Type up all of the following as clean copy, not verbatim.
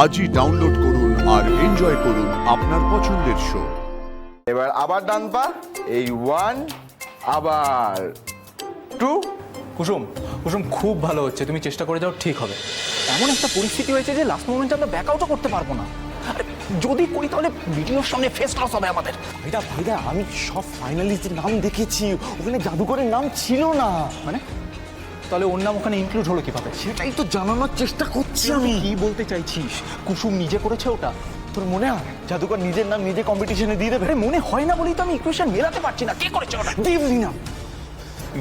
আজই ডাউনলোড করুন আর এনজয় করুন আপনার পছন্দের শো। এবার আবার ডান পা, এই 1, আবার 2। কুসুম কুসুম খুব ভালো হচ্ছে, তুমি চেষ্টা করে যাও, ঠিক হবে। এমন একটা পরিস্থিতি হয়েছে যে লাস্ট মোমেন্টে আমরা ব্যাকআউটও করতে পারবো না। আরে যদি করি তাহলে ভিডিওর সামনে ফেস লস হবে আমাদের। ভাইরা আমি সব ফাইনালিস্টের নাম দেখেছি, ওখানে জাদুকরের নাম ছিল না। মানে তাহলে ওর নাম ওখানে ইনক্লুড হলো কিভাবে? সেটাই তো জানানোর চেষ্টা করছি আমি। কি বলতে চাইছিস? কুসুম নিজে করেছে ওটা? তোর মনে হয় জাদুকর নিজের নাম নিজে কম্পিটিশনে দিয়ে দেবে? আরে মনে হয় না বলেই তো আমি ইকুয়েশন মেলাতে পারছি না। কে করেছে ওটা? দেবলিনা।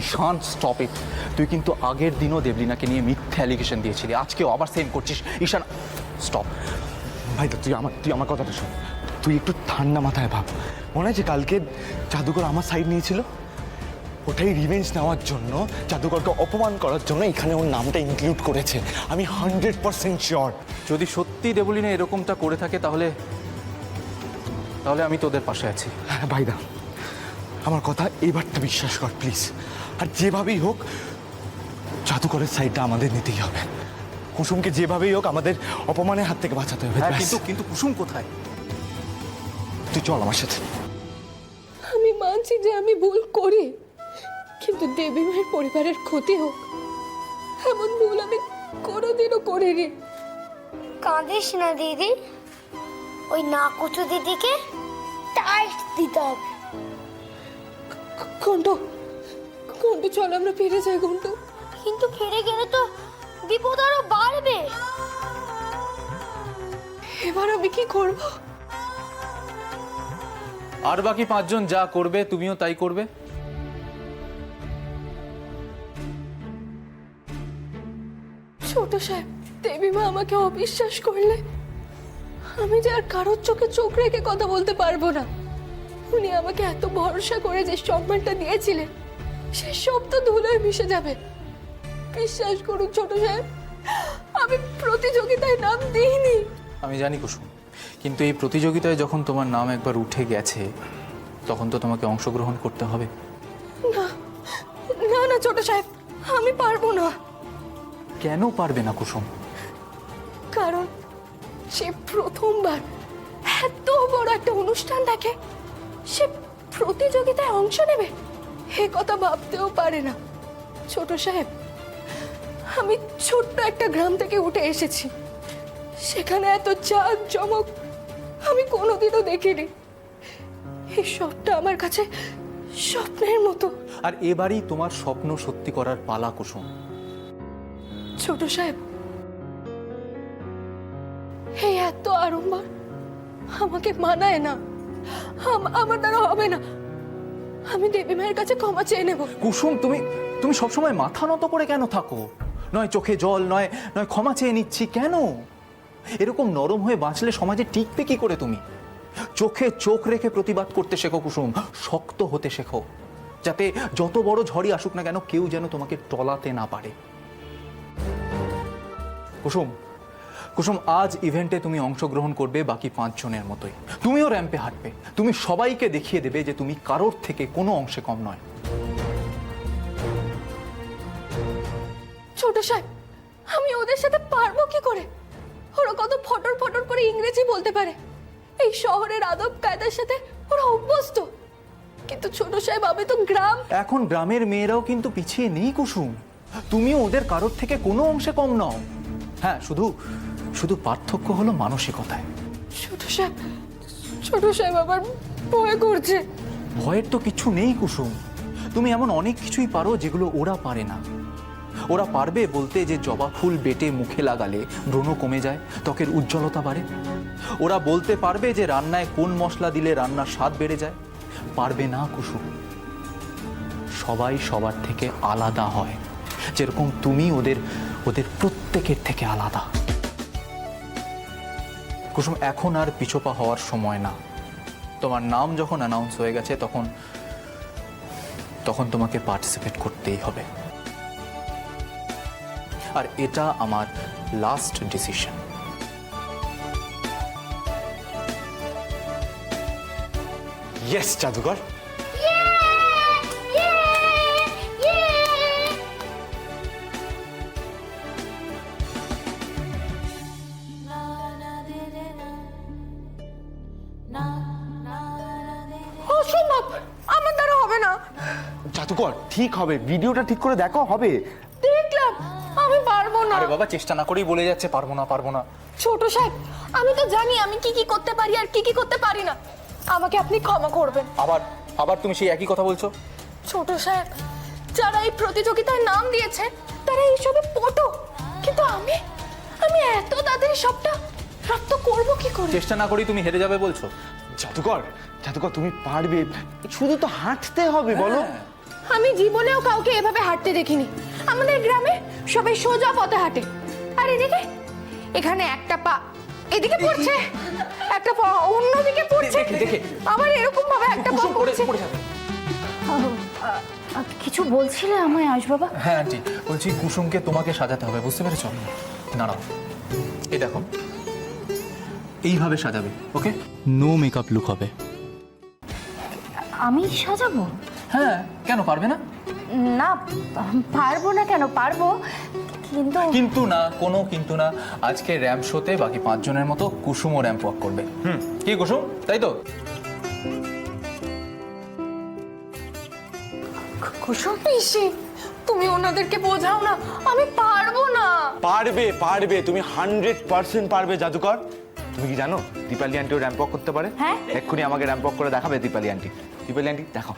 ঈশান স্টপ ইট। তুই কিন্তু আগের দিনও দেবলিনাকে নিয়ে মিথ্যা অ্যালিগেশন দিয়েছিলি, আজকেও আবার সেম করছিস। ঈশান স্টপ। ভাই তুই আমার কথাটা শোন, তুই একটু ঠান্ডা মাথায় ভাব। মনে আছে কালকে জাদুকর আমার সাইড নিয়েছিল? ওটাই রিভেঞ্জ নেওয়ার জন্য, জাদুকরকে অপমান করার জন্য এখানে ওর নামটা ইনক্লুড করেছে। আমি 100% শিওর। যদি সত্যি দেবলিনা এরকমটা করে থাকে তাহলে তাহলে আমি তোদের পাশে আছি। হ্যাঁ ভাইদা, আমার কথা এবারটা বিশ্বাস কর প্লিজ। আর যেভাবেই হোক জাদুকরের সাইডটা আমাদের নিতেই হবে। কুসুমকে যেভাবেই হোক আমাদের অপমানের হাত থেকে বাঁচাতে হবে। হ্যাঁ, ব্যাস। কিন্তু কুসুম কোথায়? তুই চল আমার সাথে। আমি মানছি যে আমি ভুল করি, কিন্তু দেবী মায়ের পরিবারের ক্ষতি হোক এমন ভুল আমি কোনোদিনও করিনি। কাঁদিস না দিদি, ওই নাকুচু দিদিকে টাইট দিতে হবে। ঘন্টু, ঘন্টু চল আমরা ফিরে যাই ঘন্টু। কিন্তু ফিরে গেলে তো বিপদ আরো বাড়বে। এবার আমি কি করব? আর বাকি 5 জন যা করবে তুমিও তাই করবে। ছোট সাহেব, দেবী মা আমাকে অবিশ্বাস করলে আমি যে আর কারোর চোখে চোখ রেখে কথা বলতে পারবো না। উনি আমাকে এত ভরসা করে যে সম্মানটা দিয়েছিলেন সে সব তো ধুলোয় মিশে যাবে। বিশ্বাস করুন ছোট সাহেব, আমি প্রতিযোগিতায় নাম দিইনি। আমি জানি কুসুম, কিন্তু এই প্রতিযোগিতায় যখন তোমার নাম একবার উঠে গেছে তখন তো তোমাকে অংশগ্রহণ করতে হবে। না না না ছোট সাহেব, আমি পারবো না। কেন পারবে না কুসুম? কারণ সে প্রথমবার এত বড় একটা অনুষ্ঠান দেখে, সে প্রতিযোগিতায় অংশ নেবে এ কথা ভাবতেও পারে না। ছোট সাহেব, আমি ছোট্ট একটা গ্রাম থেকে উঠে এসেছি, সেখানে এত জাঁক জমক আমি কোনোদিনও দেখিনি। এই সবটা আমার কাছে স্বপ্নের মতো। আর এবারই তোমার স্বপ্ন সত্যি করার পালা কুসুম। ছোট সাহেব, এই এত আড়ম্বর আমাকে মানায় না, আমার দ্বারা হবে না। আমি দেবী মায়ের কাছে ক্ষমা চেয়ে নেব। কুসুম তুমি তুমি সবসময় মাথা নত করে কেন থাকো? নয় চোখে জল, নয় নয় ক্ষমা চেয়ে নিচ্ছি কেন? এরকম নরম হয়ে বাঁচলে সমাজে টিকবে কি করে তুমি? চোখে চোখ রেখে প্রতিবাদ করতে শেখো কুসুম, শক্ত হতে শেখো, যাতে যত বড় ঝড়ই আসুক না কেন কেউ যেন তোমাকে টলাতে না পারে। কুসুম কুসুম আজ ইভেন্টে তুমি অংশগ্রহণ করবে বাকি 5 জনের মতোই। তুমিও র্যাম্পে হাঁটবে, তুমি সবাইকে দেখিয়ে দেবে যে তুমি কারোর থেকে কোনো অংশে কম নয়। ছোট সাহেব, আমি ওদের সাথে পারবো কি করে? ওরা কত ফটর ফটর করে ইংরেজি বলতে পারে, এই শহরের আদব কায়দার সাথে ওরা অভ্যস্ত। কিন্তু ছোট সাহেব, আমি তো গ্রাম। এখন গ্রামের মেয়েরাও কিন্তু পিছিয়ে নেই কুসুম, তুমিও ওদের কারোর থেকে কোনো অংশে কম নও। হ্যাঁ, শুধু শুধু পার্থক্য হলো মানসিকতায়। ছোট সাহেব আমার ভয় করছে। ভয়ের তো কিছু নেই কুসুম, তুমি এমন অনেক কিছুই পারো যেগুলো ওরা পারে না। ওরা পারবে বলতে যে জবা ফুল বেটে মুখে লাগালে ব্রণ কমে যায়, ত্বকের উজ্জ্বলতা বাড়ে। ওরা বলতে পারবে যে রান্নায় কোন মশলা দিলে রান্নার স্বাদ বেড়ে যায়। পারবে না কুসুম, সবাই সবার থেকে আলাদা হয়, যেরকম তুমি ওদের ওদের প্রত্যেকের থেকে আলাদা। কুসুম, এখন আর পিছোপা হওয়ার সময় না। তোমার নাম যখন অ্যানাউন্স হয়ে গেছে তখন তখন তোমাকে পার্টিসিপেট করতেই হবে। আর এটা আমার লাস্ট ডিসিশন। ইয়েস জাদুকর। অসম্ভব, আমার দ্বারা হবে না। জাদুকর ঠিক হবে, ভিডিওটা ঠিক করে দেখো, হবে। দেখলাম, আমি পারবো না। আরে বাবা, চেষ্টা না করেই বলে যাচ্ছে পারবো না পারবো না। ছোট সাহেব, আমি তো জানি আমি কি কি করতে পারি আর কি কি করতে পারি না। আমাকে আপনি ক্ষমা করবেন। আবার আবার তুমি সেই একই কথা বলছো? ছোট সাহেব, যারা এই প্রতিযোগিতায় নাম দিয়েছে তারা এইসবে পটু, কিন্তু আমি আমি এত তাড়াতাড়ি সবটা রপ্ত করব কি করে? চেষ্টা না করেই তুমি হেরে যাবে বলছো? জাদুকর জাদুকর তুমি পারবে, শুধু তো হাঁটতে হবে, বলো। আমি জীবনেও কাউকে এভাবে হাঁটতে দেখিনি। আমাদের গ্রামে সবাই সোজা পথে হাঁটে, আর এদিকে এখানে একটা পা এদিকে পড়ছে, একটা পা অন্যদিকে পড়ছে, দেখে। আবার এরকম ভাবে একটা পা পড়ছে। পড়ে যাবে। কিছু বলছিলে আমায় আয়ুষ বাবা? হ্যাঁ আন্টি, বলছি কুসুমকে তোমাকে সাজাতে হবে, বুঝতে পেরেছো? দাঁড়াও, এই দেখো, এইভাবে সাজাবে, ওকে? নো মেকআপ লুক হবে। আমি সাজাবো? হ্যাঁ, কেন পারবে না? না, পারবো না কেন, পারবো, কিন্তু কিন্তু না, কোনো কিন্তু না। আজকে র্যাম্প শোতে বাকি 5 জনের মতো কুসুমও র্যাম্প ওয়াক করবে। কি কুসুম, তাই তো? কুসুম পিসি, তুমি ওনাদেরকে বোঝাও না, আমি পারবো না। পারবে পারবে, তুমি 100% পারবে জাদুকর। তুমি কি জানো দীপালি আন্টিও র্যাম্প ওয়াক করতে পারে? হ্যাঁ। এক্ষুনি আমাকে র্যাম্প ওয়াক করে দেখাবে দীপালি আন্টি। দীপালি আন্টি দেখাও।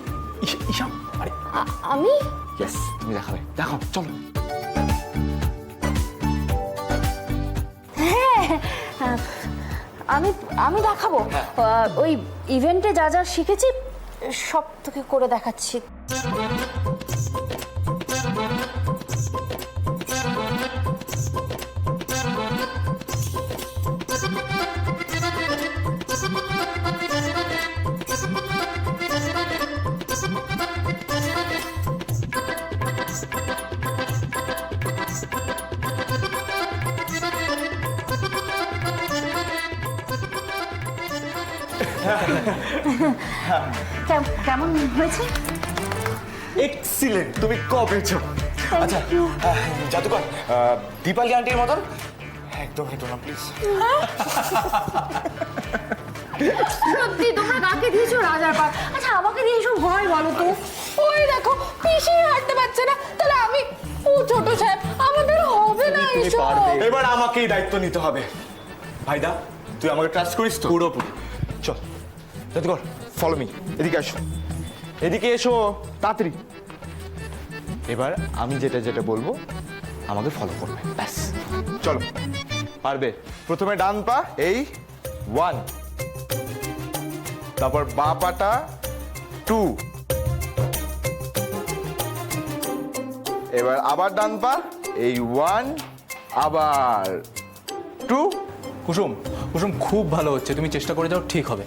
ঈশান, আরে আমি ইয়েস, তুমি দেখাবে, দেখাও, চলো। আমি আমি দেখাবো। ওই ইভেন্টে যা যা শিখেছি সব তোকে করে দেখাচ্ছি। কেমন হয়েছে? এক্সিলেন্ট, তুমি কবেছো? আচ্ছা জাদুকর, দীপালি আন্টির মতন একদম হেঁটো না প্লিজ। সত্যি তোমরা কাকে দিয়েছো রাজার পার? আচ্ছা আমাকে দিয়ে এসব হয় বলো তো? ওই দেখো, পিসি হাঁটতে পারছে না, তাহলে আমি, ও ছোট সাহেব, আমাদের হবে না এসব। এবার আমাকেই দায়িত্ব নিতে হবে। ভাইদা, তুই আমাকে ট্রাস্ট করিস তো? পুরোপুরি। চল জাদুকর, ফলো মি, এদিকে এসো, এদিকে এসো তাড়াতাড়ি। এবার আমি যেটা যেটা বলবো আমাকে ফলো করবে, ব্যাস। চলো, পারবে। প্রথমে ডান পা, এই 1, তারপর বাঁ পাটা 2, এবার আবার ডান পা, এই 1, আবার 2। কুসুম, কুসুম খুব ভালো হচ্ছে, তুমি চেষ্টা করে যাও, ঠিক হবে।